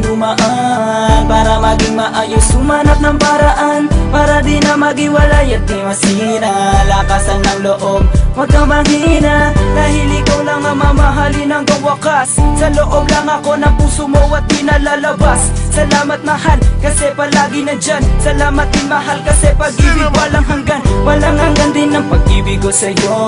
dumaan. Para maging maayos, humanap ng paraan, para di na maghiwalay at di masira. Lakasan ng loob, huwag kang manghina, dahil ikaw lang ang mamahalin hanggang wakas. Sa loob lang ako ng puso mo at di nalalabas. Salamat mahal, kasi palagi nandyan. Salamat din mahal, kasi pag-ibig walang hanggan. Walang hanggan din ang pag-ibig ko sa'yo.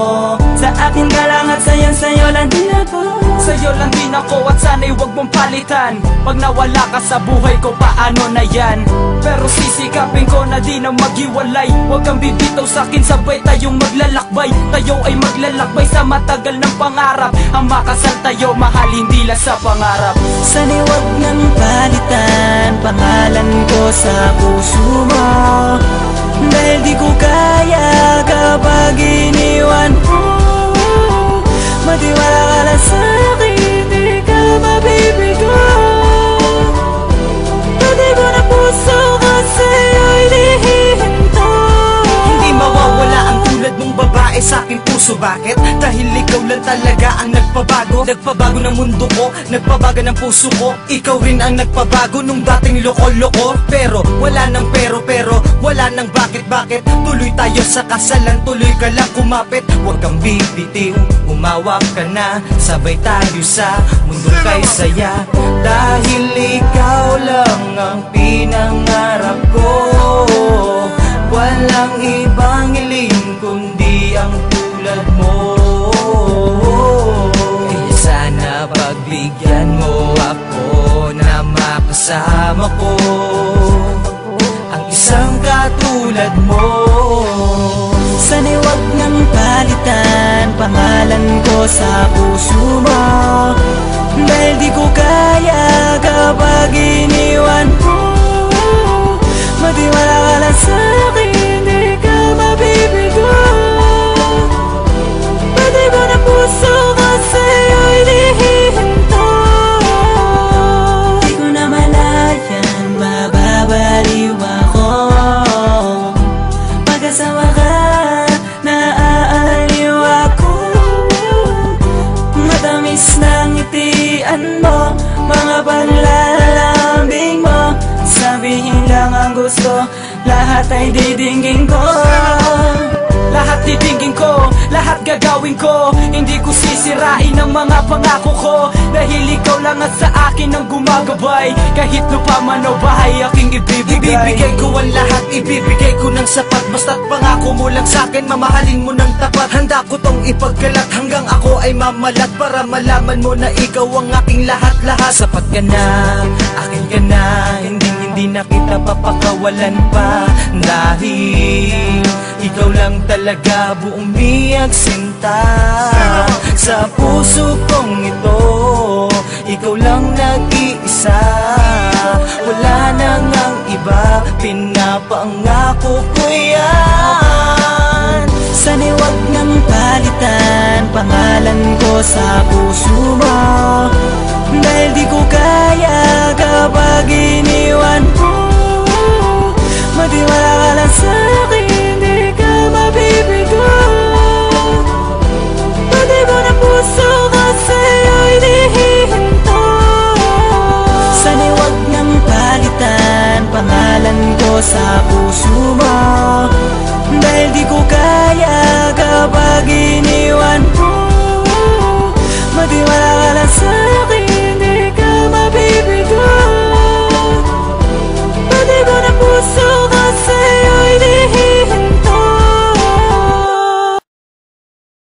Sa akin ka lang at sa'yo lang din ako. Sa'yo lang din ako at sana'y huwag mong palitan. Pag nawala ka sa buhay ko, paano na yan? Pero sisikapin ko na di na maghiwalay. Huwag kang bibitaw sa'kin, sabay tayong maglalakbay. Tayo ay maglalakbay sa matagal ng pangarap. Ang makasal tayo, mahal, hindi lang sa pangarap. Sana'y huwag nang palitan pangalan ko sa puso mo, dahil di ko kaya kapag iniwan mo. Matiwala ka lang sa'kin, di ka mabibigo. Pati ko na puso ko sa'yo'y lihinto. Hindi mawawala ang tulad mong babae sa'king puso. Bakit? Dahil ikaw lang talaga ang nagpabago. Nagpabago ng mundo ko, nagpabago ng puso ko. Ikaw rin ang nagpabago nung dating loko-loko. Pero wala nang pero, wala nang bakit. Tuloy tayo sa kasalan, tuloy ka lang kumapit. Huwag kang bibitiw, umawak ka na, sabay tayo sa mundong kay saya. Dahil ikaw lang ang pinangarap ko, walang ibang hiling kundi ang tulad mo. Kaya sana pagbigyan mo ako na makasama ko ang isang katulad mo. Sana'y huwag nang palitan pangalan ko sa puso mo, dahil di ko kaya kapag iniwan mo. Matiwala ka lang sa'kin, di ka mabibigo. Pati ko na puso ko sa'yo'y lihinto. Di ko na malayan, mababaliw ako. Pag-asawa ka, naaaliw ako. Matamis na ngitian mo, mga panlalambing mo. Sabihin lang ang gusto, lahat ay didinggin ko. Lahat didinggin ko, lahat gagawin ko. Hindi ko sisirain ang mga pangako ko, dahil ikaw lang at sa akin ang gumagabay. Kahit lupa man o bahay, aking ibibigay. Ibibigay ko ang lahat, ibibigay ko ng sapat. Basta't pangako mo lang sa'kin, mamahalin mo ng tapat. Handa ko tong ipagkalat hanggang ako ay mamalat, para malaman mo na ikaw ang aking lahat-lahat. Sapat ka na, akin ka na, hindi na kita papakawalan pa. Dahil ikaw lang talaga buong biyag sinta. Sa puso kong ito, ikaw lang nag-iisa. Wala nang ang iba, pinapangako ko yan. Sana'y huwag nang palitan pangalan ko sa puso mo, dahil di ko kaya kapag iniwan mo. Matiwala ka lang sa'kin, di ka mabibigo. Pati ko na puso ko sa'yo'y lihinto. Sana'y huwag nang palitan pangalan ko sa puso mo, dahil di ko kaya kapag iniwan mo. Matiwala ka lang sa'kin.